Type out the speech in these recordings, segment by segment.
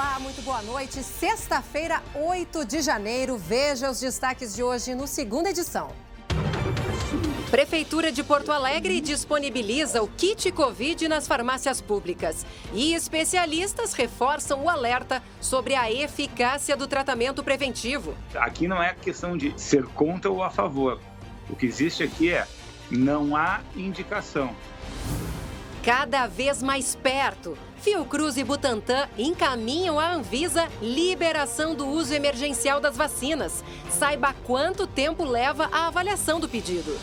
Olá, muito boa noite. Sexta-feira, 8 de janeiro. Veja os destaques de hoje no segunda edição. Prefeitura de Porto Alegre disponibiliza o kit Covid nas farmácias públicas. E especialistas reforçam o alerta sobre a eficácia do tratamento preventivo. Aqui não é questão de ser contra ou a favor. O que existe aqui é não há indicação. Cada vez mais perto, Fiocruz e Butantan encaminham à Anvisa liberação do uso emergencial das vacinas. Saiba quanto tempo leva a avaliação do pedido.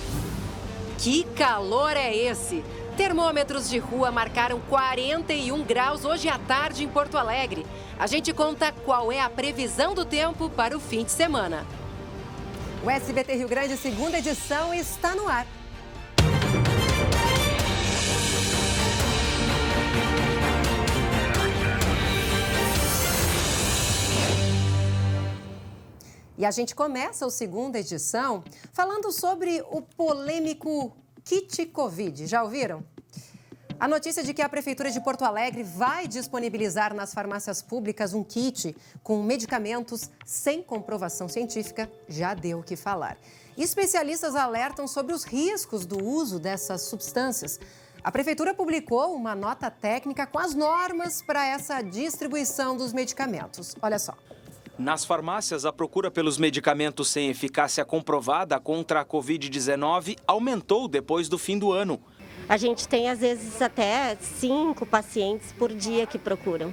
Que calor é esse? Termômetros de rua marcaram 41 graus hoje à tarde em Porto Alegre. A gente conta qual é a previsão do tempo para o fim de semana. O SBT Rio Grande, segunda edição, está no ar. E a gente começa a segunda edição falando sobre o polêmico kit Covid. Já ouviram? A notícia de que a Prefeitura de Porto Alegre vai disponibilizar nas farmácias públicas um kit com medicamentos sem comprovação científica já deu o que falar. Especialistas alertam sobre os riscos do uso dessas substâncias. A Prefeitura publicou uma nota técnica com as normas para essa distribuição dos medicamentos. Olha só. Nas farmácias, a procura pelos medicamentos sem eficácia comprovada contra a Covid-19 aumentou depois do fim do ano. A gente tem, às vezes, até 5 pacientes por dia que procuram.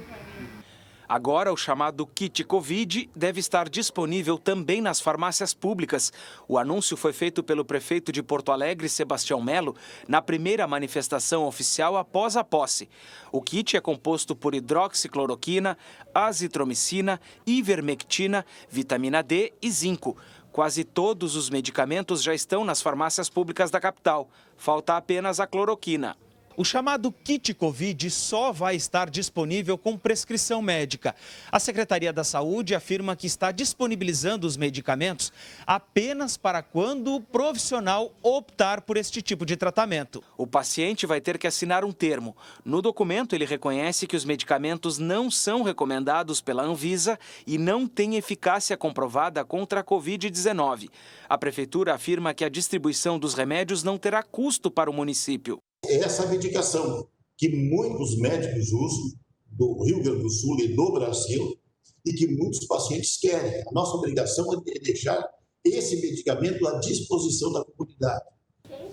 Agora, o chamado kit Covid deve estar disponível também nas farmácias públicas. O anúncio foi feito pelo prefeito de Porto Alegre, Sebastião Melo, na primeira manifestação oficial após a posse. O kit é composto por hidroxicloroquina, azitromicina, ivermectina, vitamina D e zinco. Quase todos os medicamentos já estão nas farmácias públicas da capital. Falta apenas a cloroquina. O chamado kit Covid só vai estar disponível com prescrição médica. A Secretaria da Saúde afirma que está disponibilizando os medicamentos apenas para quando o profissional optar por este tipo de tratamento. O paciente vai ter que assinar um termo. No documento, ele reconhece que os medicamentos não são recomendados pela Anvisa e não têm eficácia comprovada contra a Covid-19. A Prefeitura afirma que a distribuição dos remédios não terá custo para o município. Essa medicação que muitos médicos usam do Rio Grande do Sul e do Brasil e que muitos pacientes querem. A nossa obrigação é deixar esse medicamento à disposição da comunidade.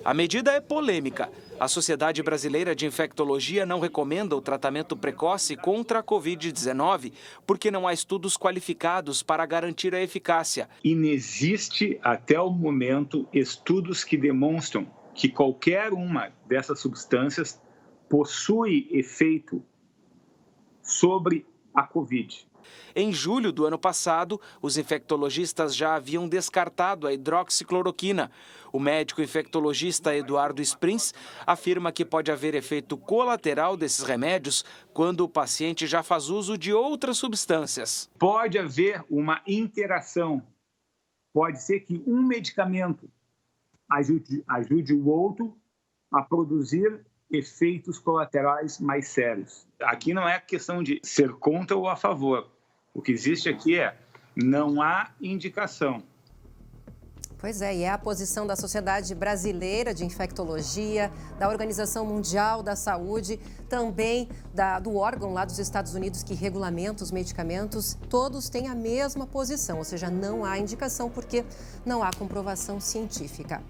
A medida é polêmica. A Sociedade Brasileira de Infectologia não recomenda o tratamento precoce contra a Covid-19 porque não há estudos qualificados para garantir a eficácia. Inexiste até o momento estudos que demonstram que qualquer uma dessas substâncias possui efeito sobre a Covid. Em julho do ano passado, os infectologistas já haviam descartado a hidroxicloroquina. O médico infectologista Eduardo Sprins afirma que pode haver efeito colateral desses remédios quando o paciente já faz uso de outras substâncias. Pode haver uma interação. Pode ser que um medicamento ajude o outro a produzir efeitos colaterais mais sérios. Aqui não é questão de ser contra ou a favor. O que existe aqui é não há indicação. Pois é, e é a posição da Sociedade Brasileira de Infectologia, da Organização Mundial da Saúde, também do órgão lá dos Estados Unidos que regulamenta os medicamentos, todos têm a mesma posição, ou seja, não há indicação porque não há comprovação científica.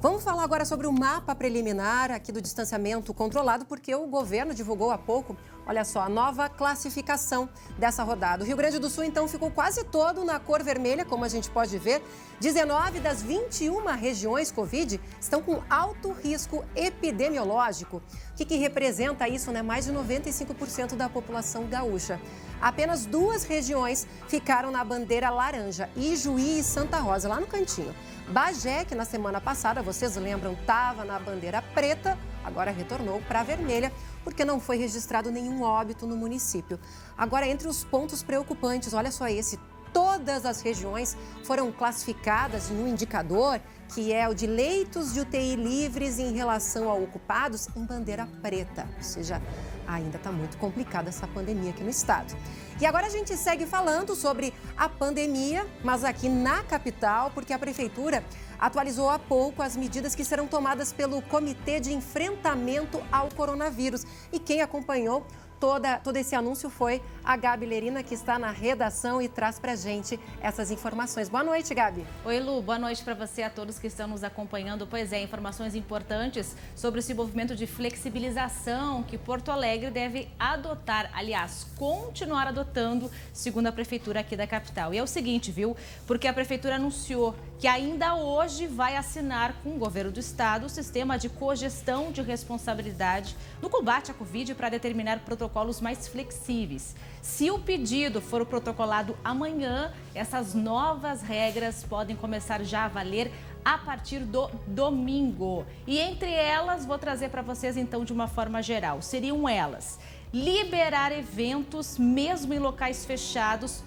Vamos falar agora sobre o mapa preliminar aqui do distanciamento controlado, porque o governo divulgou há pouco, olha só, a nova classificação dessa rodada. O Rio Grande do Sul, então, ficou quase todo na cor vermelha, como a gente pode ver. 19 das 21 regiões Covid estão com alto risco epidemiológico. O que representa isso, né? Mais de 95% da população gaúcha. Apenas 2 regiões ficaram na bandeira laranja, Ijuí e Santa Rosa, lá no cantinho. Bagé, que na semana passada, vocês lembram, estava na bandeira preta, agora retornou para a vermelha, porque não foi registrado nenhum óbito no município. Agora, entre os pontos preocupantes, olha só esse, todas as regiões foram classificadas em um indicador que é o de leitos de UTI livres em relação a ocupados em bandeira preta. Ou seja, ainda está muito complicada essa pandemia aqui no estado. E agora a gente segue falando sobre a pandemia, mas aqui na capital, porque a prefeitura atualizou há pouco as medidas que serão tomadas pelo Comitê de Enfrentamento ao Coronavírus. E quem acompanhou todo esse anúncio foi a Gabi Lerina, que está na redação e traz pra gente essas informações. Boa noite, Gabi. Oi, Lu. Boa noite para você e a todos que estão nos acompanhando. Pois é, informações importantes sobre esse movimento de flexibilização que Porto Alegre deve adotar, aliás, continuar adotando, segundo a prefeitura aqui da capital. E é o seguinte, viu? Porque a prefeitura anunciou que ainda hoje vai assinar com o governo do estado o sistema de cogestão de responsabilidade no combate à Covid para determinar protocolos mais flexíveis. Se o pedido for protocolado amanhã, essas novas regras podem começar já a valer a partir do domingo. E entre elas, vou trazer para vocês então de uma forma geral. Seriam elas: liberar eventos mesmo em locais fechados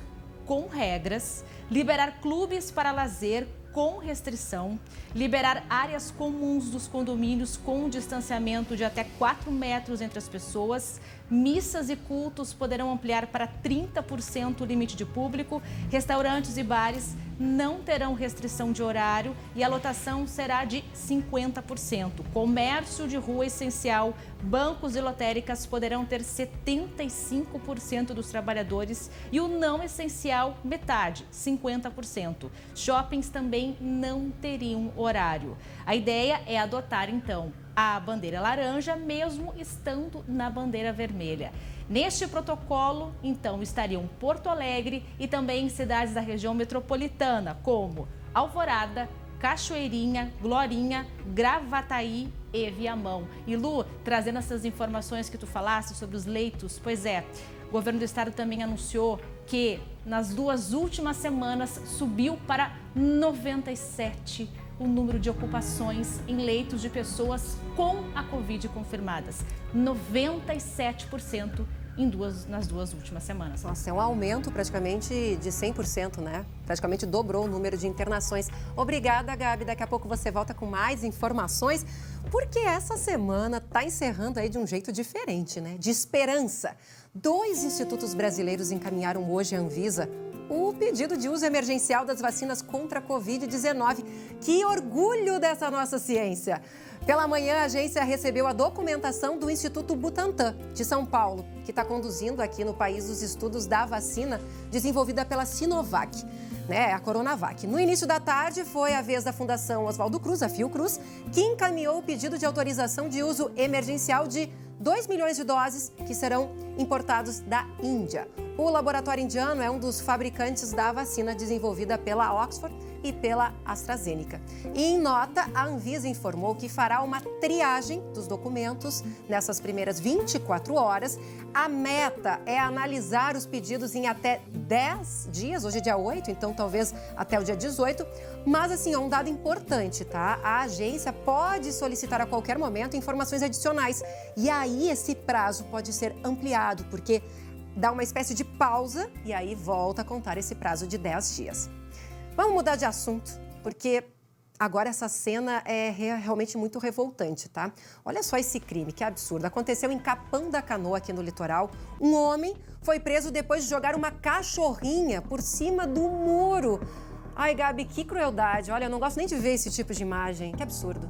com regras, liberar clubes para lazer com restrição, liberar áreas comuns dos condomínios com distanciamento de até 4 metros entre as pessoas, missas e cultos poderão ampliar para 30% o limite de público, restaurantes e bares não terão restrição de horário e a lotação será de 50%. Comércio de rua essencial, bancos e lotéricas poderão ter 75% dos trabalhadores e o não essencial, metade, 50%. Shoppings também não teriam horário. A ideia é adotar, então, a bandeira laranja, mesmo estando na bandeira vermelha. Neste protocolo, então, estariam Porto Alegre e também cidades da região metropolitana, como Alvorada, Cachoeirinha, Glorinha, Gravataí e Viamão. E Lu, trazendo essas informações que tu falaste sobre os leitos, pois é, o governo do estado também anunciou que nas 2 últimas semanas subiu para 97 o número de ocupações em leitos de pessoas com a Covid confirmadas. 97% nas 2 últimas semanas. Nossa, é um aumento praticamente de 100%, né? Praticamente dobrou o número de internações. Obrigada, Gabi. Daqui a pouco você volta com mais informações, porque essa semana está encerrando aí de um jeito diferente, né? De esperança. 2 institutos brasileiros encaminharam hoje à Anvisa o pedido de uso emergencial das vacinas contra a Covid-19. Que orgulho dessa nossa ciência! Pela manhã, a agência recebeu a documentação do Instituto Butantan, de São Paulo, que está conduzindo aqui no país os estudos da vacina desenvolvida pela Sinovac, a Coronavac. No início da tarde, foi a vez da Fundação Oswaldo Cruz, a Fiocruz, que encaminhou o pedido de autorização de uso emergencial de 2 milhões de doses que serão importados da Índia. O laboratório indiano é um dos fabricantes da vacina desenvolvida pela Oxford e pela AstraZeneca. E em nota, a Anvisa informou que fará uma triagem dos documentos nessas primeiras 24 horas. A meta é analisar os pedidos em até 10 dias, hoje é dia 8, então talvez até o dia 18. Mas, assim, é um dado importante, tá? A agência pode solicitar a qualquer momento informações adicionais. E aí esse prazo pode ser ampliado, porque dá uma espécie de pausa e aí volta a contar esse prazo de 10 dias. Vamos mudar de assunto, porque agora essa cena é realmente muito revoltante, tá? Olha só esse crime, que absurdo. Aconteceu em Capão da Canoa, aqui no litoral. Um homem foi preso depois de jogar uma cachorrinha por cima do muro. Ai, Gabi, que crueldade. Olha, eu não gosto nem de ver esse tipo de imagem. Que absurdo.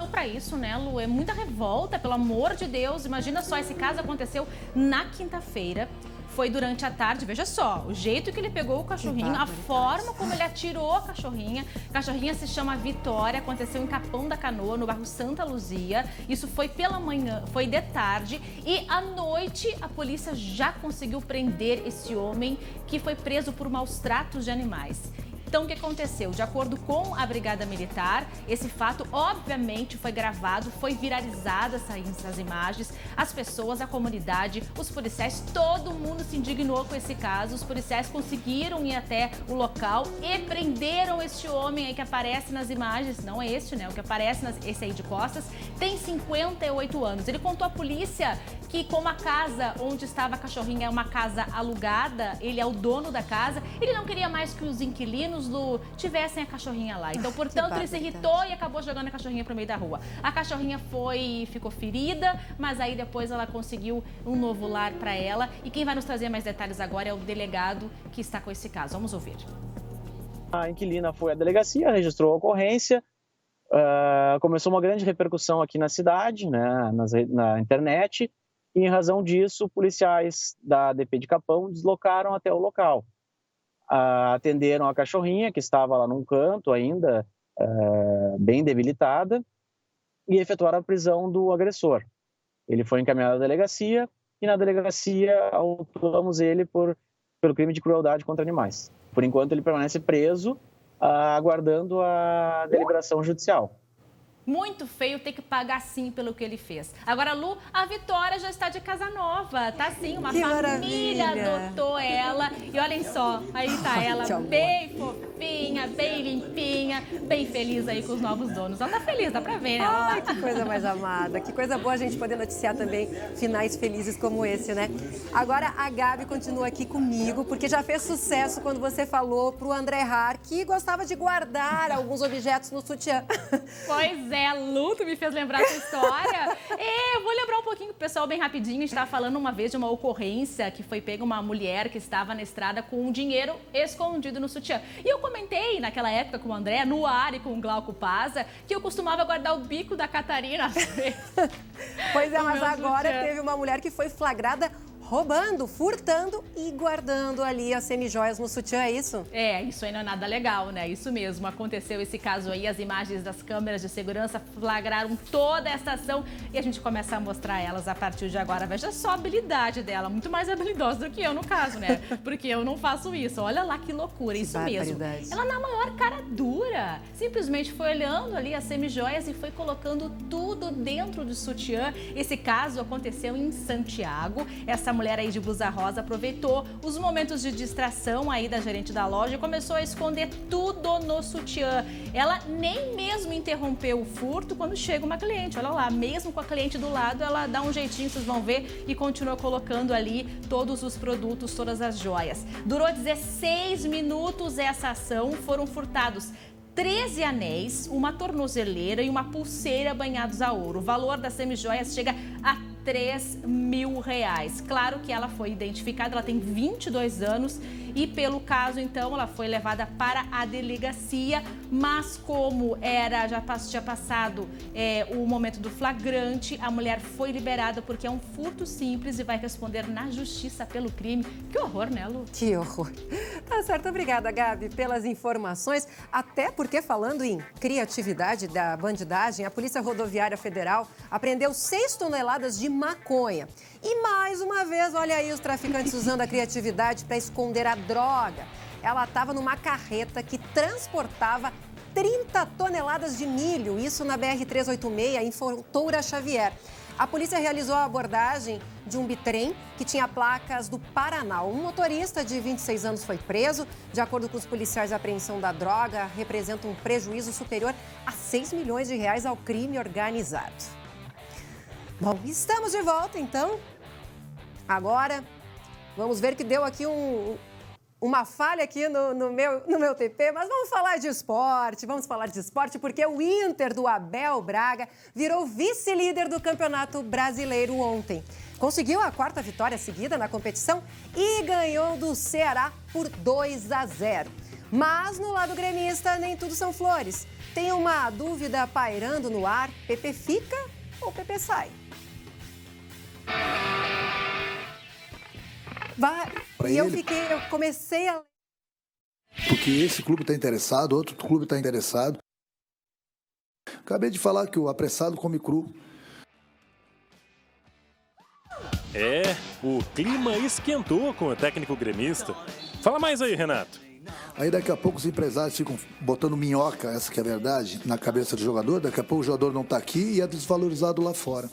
Para isso, né, Lu? É muita revolta, pelo amor de Deus. Imagina só, esse caso aconteceu na quinta-feira. Foi durante a tarde, veja só, o jeito que ele pegou o cachorrinho, a forma como ele atirou a cachorrinha. A cachorrinha se chama Vitória, aconteceu em Capão da Canoa, no bairro Santa Luzia. Isso foi pela manhã, foi de tarde. E à noite, a polícia já conseguiu prender esse homem que foi preso por maus tratos de animais. Então, o que aconteceu? De acordo com a Brigada Militar, esse fato, obviamente, foi gravado, foi viralizada essas imagens. As pessoas, a comunidade, os policiais, todo mundo se indignou com esse caso. Os policiais conseguiram ir até o local e prenderam este homem aí que aparece nas imagens. Não é este, né? O que aparece, esse aí de costas, tem 58 anos. Ele contou à polícia que, como a casa onde estava a cachorrinha é uma casa alugada, ele é o dono da casa, ele não queria mais que os inquilinos tivessem a cachorrinha lá. Então, portanto, ele se irritou e acabou jogando a cachorrinha para o meio da rua. A cachorrinha ficou ferida, mas aí depois ela conseguiu um novo lar para ela. E quem vai nos trazer mais detalhes agora é o delegado que está com esse caso. Vamos ouvir. A inquilina foi à delegacia, registrou a ocorrência, começou uma grande repercussão aqui na cidade, né, na internet, e em razão disso, policiais da DP de Capão deslocaram até o local. Atenderam a cachorrinha, que estava lá num canto ainda, bem debilitada, e efetuaram a prisão do agressor. Ele foi encaminhado à delegacia, e na delegacia autuamos ele pelo crime de crueldade contra animais. Por enquanto, ele permanece preso, aguardando a deliberação judicial. Muito feio ter que pagar sim pelo que ele fez. Agora, Lu, a Vitória já está de casa nova, tá sim, uma família adotou ela. E olhem só, aí tá ela bem fofinha, bem limpinha, bem feliz aí com os novos donos. Ela tá feliz, dá pra ver, né? Ai, que coisa mais amada, que coisa boa a gente poder noticiar também finais felizes como esse, né? Agora a Gabi continua aqui comigo, porque já fez sucesso quando você falou pro André Har que gostava de guardar alguns objetos no sutiã. Pois é, Lu, tu me fez lembrar essa história. Eu vou lembrar um pouquinho pro pessoal bem rapidinho. A gente estava falando uma vez de uma ocorrência que foi pega uma mulher que estava na estrada com um dinheiro escondido no sutiã. E eu comentei naquela época com o André, no ar e com o Glauco Paza, que eu costumava guardar o bico da Catarina. Pois é, mas agora teve uma mulher que foi flagrada roubando, furtando e guardando ali as semijoias no sutiã, é isso? É, isso aí não é nada legal, né? Isso mesmo, aconteceu esse caso aí, as imagens das câmeras de segurança flagraram toda essa ação e a gente começa a mostrar elas a partir de agora. Veja só a habilidade dela, muito mais habilidosa do que eu no caso, né? Porque eu não faço isso. Olha lá que loucura, isso mesmo. Ela na maior cara dura, simplesmente foi olhando ali as semijoias e foi colocando tudo dentro do sutiã. Esse caso aconteceu em Santiago. Essa mulher aí de blusa rosa aproveitou os momentos de distração aí da gerente da loja e começou a esconder tudo no sutiã. Ela nem mesmo interrompeu o furto quando chega uma cliente. Olha lá, mesmo com a cliente do lado, ela dá um jeitinho, vocês vão ver, e continua colocando ali todos os produtos, todas as joias. Durou 16 minutos essa ação, foram furtados 13 anéis, uma tornozeleira e uma pulseira banhados a ouro. O valor das semijoias chega a R$3.000. Claro que ela foi identificada, ela tem 22 anos e pelo caso, então, ela foi levada para a delegacia, mas como já tinha passado o momento do flagrante, a mulher foi liberada porque é um furto simples e vai responder na justiça pelo crime. Que horror, né, Lu? Que horror. Tá certo, obrigada, Gabi, pelas informações. Até porque, falando em criatividade da bandidagem, a Polícia Rodoviária Federal apreendeu 6 toneladas de maconha. E mais uma vez, olha aí os traficantes usando a criatividade para esconder a droga. Ela estava numa carreta que transportava 30 toneladas de milho, isso na BR-386, em Fontoura Xavier. A polícia realizou a abordagem de um bitrem que tinha placas do Paraná. Um motorista de 26 anos foi preso. De acordo com os policiais, a apreensão da droga representa um prejuízo superior a R$6 milhões ao crime organizado. Bom, estamos de volta, então. Agora, vamos ver que deu aqui uma falha aqui no meu TP, mas vamos falar de esporte, porque o Inter do Abel Braga virou vice-líder do Campeonato Brasileiro ontem. Conseguiu a 4ª vitória seguida na competição e ganhou do Ceará por 2-0. Mas no lado gremista, nem tudo são flores. Tem uma dúvida pairando no ar: PP fica ou PP sai? Eu comecei a... Porque esse clube está interessado, outro clube está interessado. Acabei de falar que o apressado come cru. O clima esquentou com o técnico gremista. Fala mais aí, Renato. Aí daqui a pouco os empresários ficam botando minhoca, essa que é a verdade, na cabeça do jogador. Daqui a pouco o jogador não está aqui e é desvalorizado lá fora.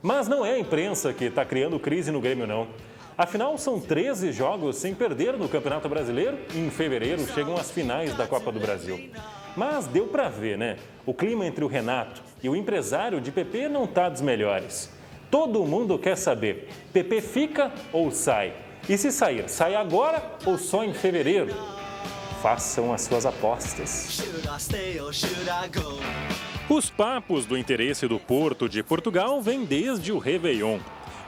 Mas não é a imprensa que está criando crise no Grêmio, não. Afinal, são 13 jogos sem perder no Campeonato Brasileiro e em fevereiro chegam as finais da Copa do Brasil. Mas deu para ver, né? O clima entre o Renato e o empresário de PP não está dos melhores. Todo mundo quer saber, PP fica ou sai? E se sair, sai agora ou só em fevereiro? Façam as suas apostas. Os papos do interesse do Porto de Portugal vêm desde o Réveillon.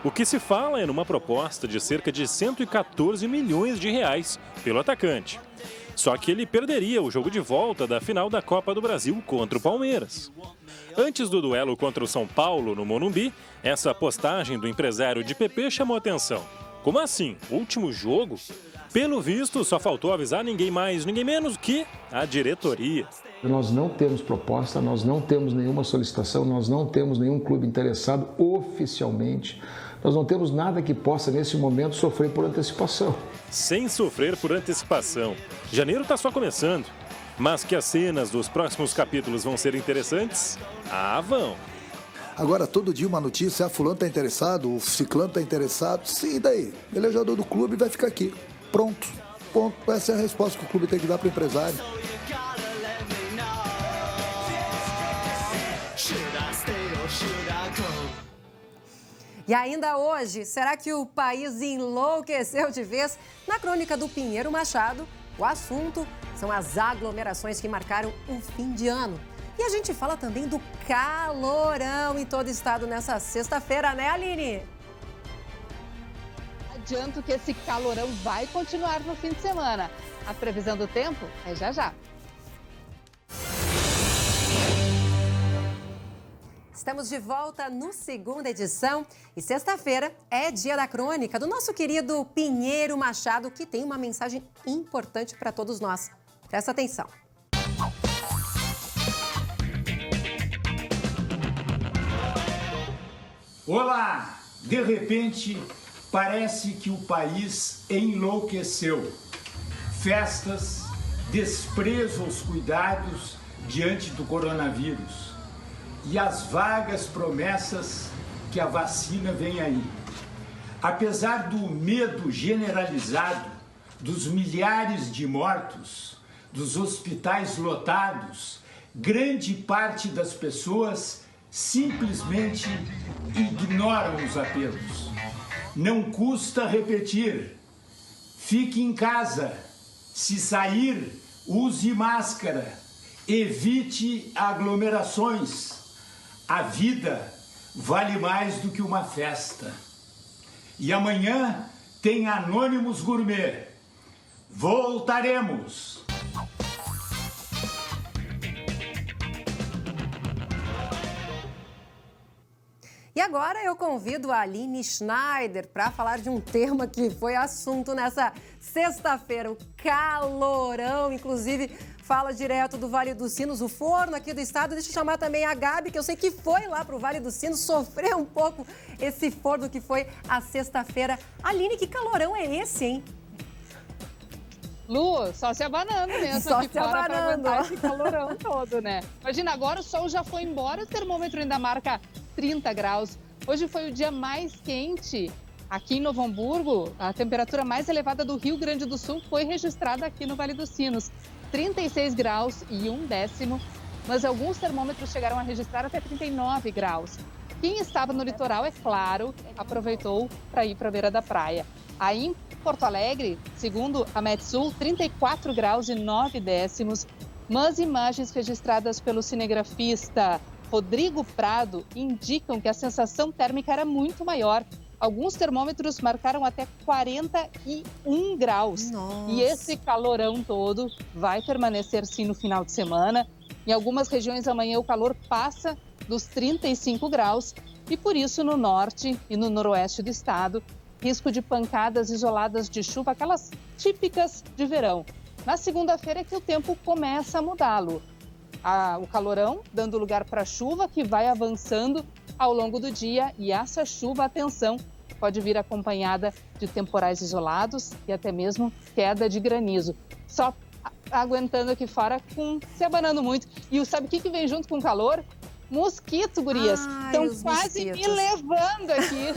O que se fala é numa proposta de cerca de 114 milhões de reais pelo atacante. Só que ele perderia o jogo de volta da final da Copa do Brasil contra o Palmeiras. Antes do duelo contra o São Paulo, no Morumbi, essa postagem do empresário de PP chamou atenção. Como assim? Último jogo? Pelo visto, só faltou avisar ninguém mais, ninguém menos que a diretoria. Nós não temos proposta, nós não temos nenhuma solicitação, nós não temos nenhum clube interessado oficialmente. Nós não temos nada que possa, nesse momento, sofrer por antecipação. Sem sofrer por antecipação. Janeiro está só começando. Mas que as cenas dos próximos capítulos vão ser interessantes? Ah, vão. Agora, todo dia uma notícia, fulano está interessado, o ciclano está interessado. Sim, e daí? Ele é jogador do clube e vai ficar aqui. Pronto. Ponto. Essa é a resposta que o clube tem que dar para o empresário. E ainda hoje, será que o país enlouqueceu de vez? Na crônica do Pinheiro Machado, o assunto são as aglomerações que marcaram o fim de ano. E a gente fala também do calorão em todo o estado nessa sexta-feira, né, Aline? Adianto que esse calorão vai continuar no fim de semana. A previsão do tempo é já já. Estamos de volta no segunda edição e sexta-feira é dia da crônica do nosso querido Pinheiro Machado, que tem uma mensagem importante para todos nós. Presta atenção. Olá! De repente, parece que o país enlouqueceu. Festas, desprezo aos cuidados diante do coronavírus e as vagas promessas que a vacina vem aí. Apesar do medo generalizado, dos milhares de mortos, dos hospitais lotados, grande parte das pessoas simplesmente ignoram os apelos. Não custa repetir. Fique em casa. Se sair, use máscara. Evite aglomerações. A vida vale mais do que uma festa. E amanhã tem Anônimos Gourmet. Voltaremos! E agora eu convido a Aline Schneider para falar de um tema que foi assunto nessa sexta-feira, o calorão. Inclusive, fala direto do Vale dos Sinos, o forno aqui do estado. Deixa eu chamar também a Gabi, que eu sei que foi lá para o Vale dos Sinos, sofreu um pouco esse forno que foi a sexta-feira. Aline, que calorão é esse, hein? Lu, só se abanando mesmo só aqui se fora abanando. para aguentar esse calorão todo, né? Imagina, agora o sol já foi embora, o termômetro ainda marca 30 graus. Hoje foi o dia mais quente aqui em Novo Hamburgo. A temperatura mais elevada do Rio Grande do Sul foi registrada aqui no Vale dos Sinos. 36 graus e 1/10, mas alguns termômetros chegaram a registrar até 39 graus. Quem estava no litoral, é claro, aproveitou para ir para a beira da praia. Aí em Porto Alegre, segundo a Metsul, 34 graus e 9/10, mas imagens registradas pelo cinegrafista Rodrigo Prado indicam que a sensação térmica era muito maior. Alguns termômetros marcaram até 41 graus. Nossa. E esse calorão todo vai permanecer sim no final de semana. Em algumas regiões amanhã o calor passa dos 35 graus e por isso no norte e no noroeste do estado, risco de pancadas isoladas de chuva, aquelas típicas de verão. Na segunda-feira é que o tempo começa a mudá-lo. O calorão dando lugar para chuva que vai avançando ao longo do dia e essa chuva, atenção, pode vir acompanhada de temporais isolados e até mesmo queda de granizo. Só aguentando aqui fora, se abanando muito. E sabe o que vem junto com o calor? Mosquito, gurias. Estão quase me levando aqui.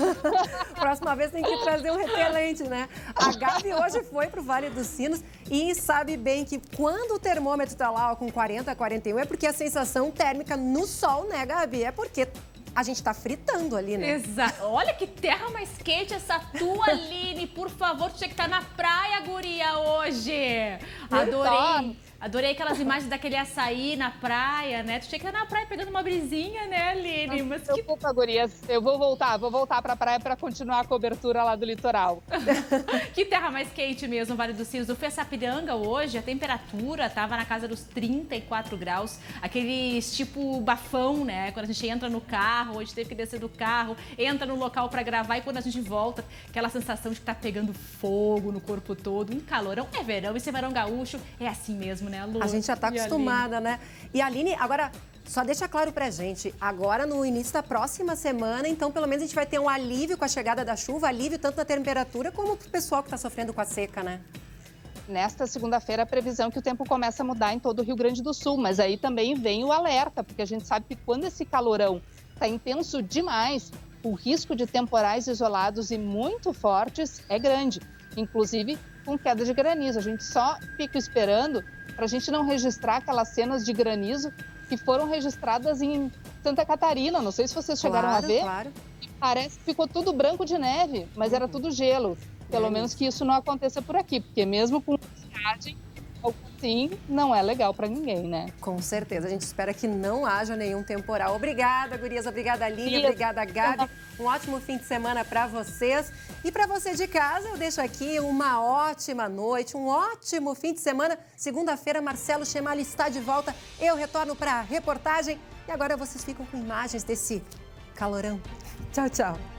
Próxima vez tem que trazer um repelente, né? A Gabi hoje foi pro Vale dos Sinos e sabe bem que quando o termômetro tá lá ó, com 40, 41, é porque a sensação térmica no sol, né, Gabi? É porque a gente tá fritando ali, né? Exato. Olha que terra mais quente essa tua, Aline. Por favor, tu tinha que estar na praia, guria, hoje. Adorei aquelas imagens daquele açaí na praia, né? Tu tinha que estar na praia pegando uma brisinha, né, Aline? Mas não se preocupa, gurias. Eu vou voltar pra praia pra continuar a cobertura lá do litoral. Que terra mais quente mesmo, Vale dos Sinos. Eu fui a Sapiranga hoje, a temperatura tava na casa dos 34 graus. Aqueles tipo bafão, né? Quando a gente entra no carro, hoje teve que descer do carro, entra no local pra gravar e quando a gente volta, aquela sensação de que tá pegando fogo no corpo todo. Um calorão. É verão, esse verão gaúcho é assim mesmo, né, Lu? A gente já tá acostumada, né? E a Aline, agora, só deixa claro pra gente, agora no início da próxima semana, então pelo menos a gente vai ter um alívio com a chegada da chuva, alívio tanto na temperatura como pro pessoal que tá sofrendo com a seca, né? Nesta segunda-feira, a previsão é que o tempo começa a mudar em todo o Rio Grande do Sul, mas aí também vem o alerta, porque a gente sabe que quando esse calorão tá intenso demais, o risco de temporais isolados e muito fortes é grande, inclusive com queda de granizo. A gente só fica esperando para a gente não registrar aquelas cenas de granizo que foram registradas em Santa Catarina. Não sei se vocês chegaram a ver. Claro. Parece que ficou tudo branco de neve, mas era tudo gelo. Pelo menos que isso não aconteça por aqui, porque mesmo com viagem, algo assim não é legal para ninguém, né? Com certeza. A gente espera que não haja nenhum temporal. Obrigada, gurias. Obrigada, Aline. Obrigada, Gabi. Um ótimo fim de semana para vocês. E para você de casa, eu deixo aqui uma ótima noite, um ótimo fim de semana. Segunda-feira, Marcelo Chemali está de volta. Eu retorno para a reportagem. E agora vocês ficam com imagens desse calorão. Tchau, tchau.